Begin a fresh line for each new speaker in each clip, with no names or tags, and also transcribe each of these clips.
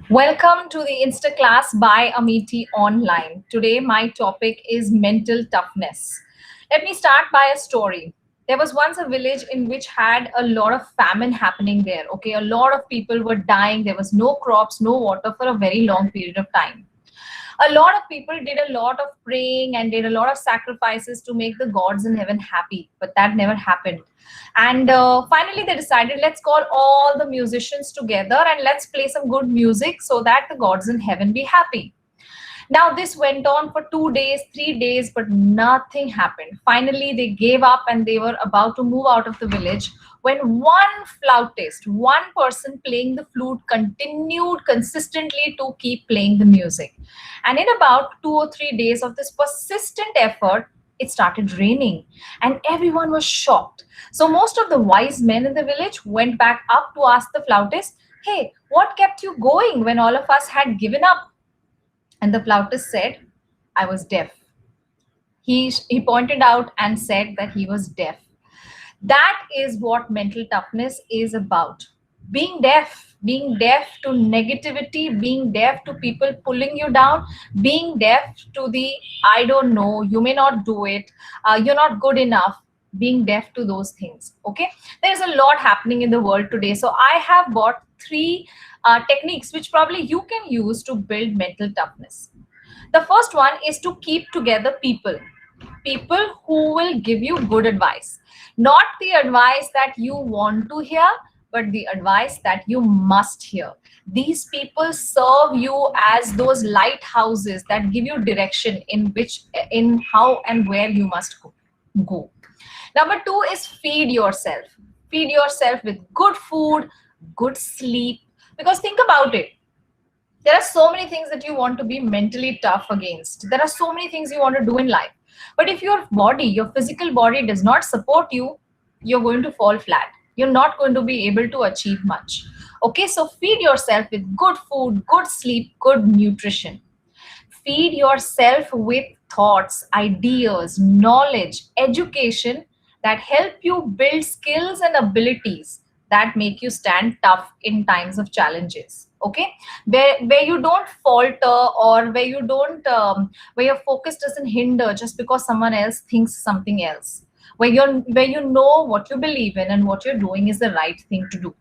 Welcome to the InstaClass by Amity Online. Today, my topic is mental toughness. Let me start by a story. There was once a village in which had a lot of famine happening there. Okay, a lot of people were dying. There was no crops, no water for a very long period of time. A lot of people did a lot of praying and did a lot of sacrifices to make the gods in heaven happy, but that never happened. And finally, they decided, let's call all the musicians together and let's play some good music so that the gods in heaven be happy. Now, this went on for 2 days, 3 days, but nothing happened. Finally, they gave up and they were about to move out of the village when one flautist, one person playing the flute, continued consistently to keep playing the music. And in about 2 or 3 days of this persistent effort, it started raining and everyone was shocked. So, most of the wise men in the village went back up to ask the flautist, "Hey, what kept you going when all of us had given up?" And the flautist said, "I was deaf." He pointed out and said that he was deaf. That is what mental toughness is about. Being deaf to negativity, being deaf to people pulling you down, being deaf to the "I don't know, you may not do it, you're not good enough," being deaf to those things. Okay, there's a lot happening in the world today. So I have bought three techniques which probably you can use to build mental toughness. The first one is to keep together people who will give you good advice, not the advice that you want to hear, but the advice that you must hear. These people serve you as those lighthouses that give you direction in how and where you must go. Number two is feed yourself. Feed yourself with good food, good sleep. Because think about it, there are so many things that you want to be mentally tough against. There are so many things you want to do in life. But if your body, your physical body does not support you, you're going to fall flat. You're not going to be able to achieve much. Okay, so feed yourself with good food, good sleep, good nutrition. Feed yourself with thoughts, ideas, knowledge, education that help you build skills and abilities that make you stand tough in times of challenges. Okay, where you don't falter, or where you don't where your focus doesn't hinder just because someone else thinks something else, where you know what you believe in and what you're doing is the right thing to do.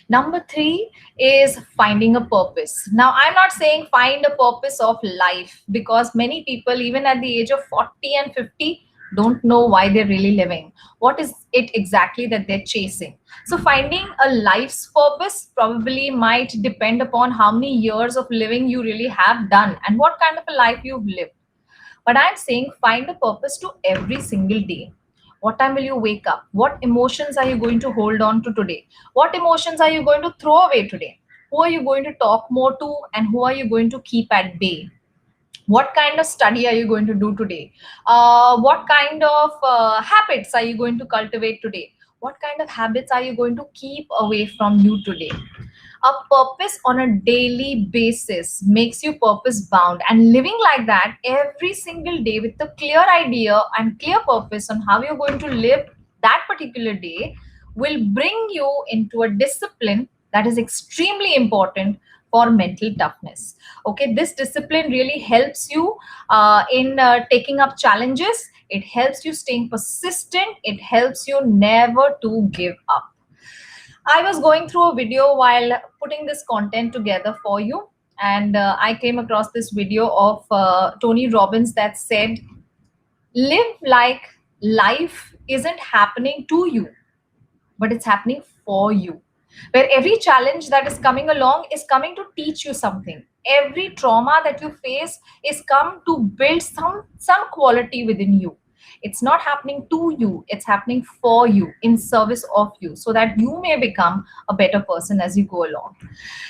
Number three is finding a purpose. Now, I'm not saying find a purpose of life, because many people, even at the age of 40 and 50, don't know why they're really living. What is it exactly that they're chasing? So, finding a life's purpose probably might depend upon how many years of living you really have done and what kind of a life you've lived. But I'm saying find a purpose to every single day. What time will you wake up? What emotions are you going to hold on to today? What emotions are you going to throw away today? Who are you going to talk more to, and who are you going to keep at bay? What kind of study are you going to do today? What kind of habits are you going to cultivate today? What kind of habits are you going to keep away from you today? A purpose on a daily basis makes you purpose bound, and living like that every single day with a clear idea and clear purpose on how you're going to live that particular day will bring you into a discipline that is extremely important for mental toughness. Okay, this discipline really helps you in taking up challenges. It helps you staying persistent. It helps you never to give up. I was going through a video while putting this content together for you, and I came across this video of Tony Robbins that said, "Live like life isn't happening to you, but it's happening for you." Where every challenge that is coming along is coming to teach you something. Every trauma that you face is come to build some quality within you. It's not happening to you, it's happening for you, in service of you, so that you may become a better person as you go along.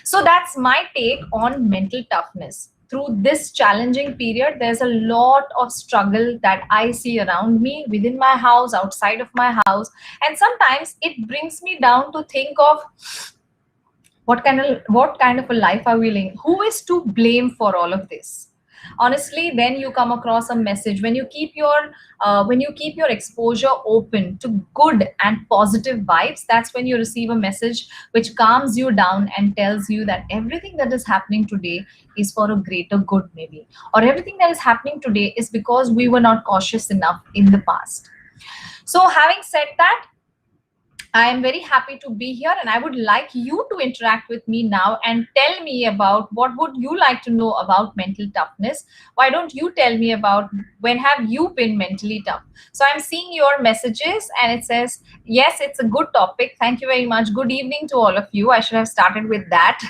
So that's my take on mental toughness. Through this challenging period, there's a lot of struggle that I see around me, within my house, outside of my house. And sometimes it brings me down to think of what kind of a life are we living? Who is to blame for all of this? Honestly, then you come across a message. When you keep your exposure open to good and positive vibes, that's when you receive a message which calms you down and tells you that everything that is happening today is for a greater good, maybe, or everything that is happening today is because we were not cautious enough in the past. So having said that, I am very happy to be here, and I would like you to interact with me now and tell me about what would you like to know about mental toughness. Why don't you tell me about when have you been mentally tough? So I'm seeing your messages, and it says, yes, it's a good topic. Thank you very much. Good evening to all of you. I should have started with that,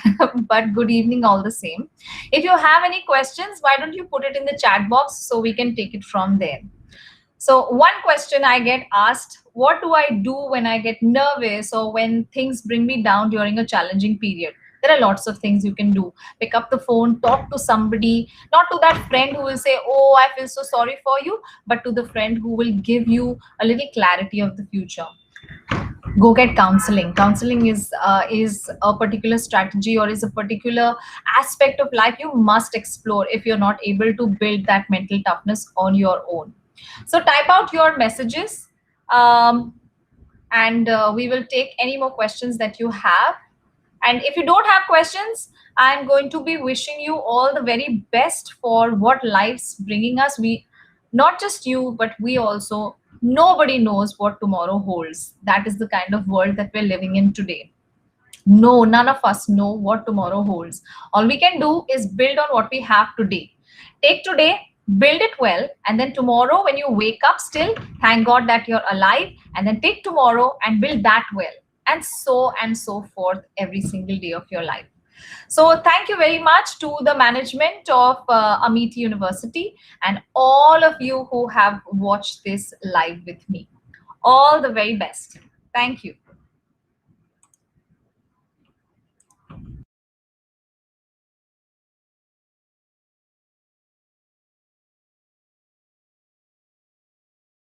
but good evening all the same. If you have any questions, why don't you put it in the chat box so we can take it from there. So, one question I get asked, what do I do when I get nervous or when things bring me down during a challenging period? There are lots of things you can do. Pick up the phone, talk to somebody, not to that friend who will say, oh, I feel so sorry for you, but to the friend who will give you a little clarity of the future. Go get counseling. Counseling is a particular strategy or is a particular aspect of life you must explore if you're not able to build that mental toughness on your own. So type out your messages, um, and we will take any more questions that you have. And if you don't have questions, I'm going to be wishing you all the very best for what life's bringing us. We, not just you, but we also, nobody knows what tomorrow holds. That is the kind of world that we're living in today. No, none of us know what tomorrow holds. All we can do is build on what we have today. Take today, build it well, and then tomorrow, when you wake up, still thank God that you're alive, and then take tomorrow and build that well, and so forth every single day of your life. So, thank you very much to the management of Amity University and all of you who have watched this live with me. All the very best. Thank you.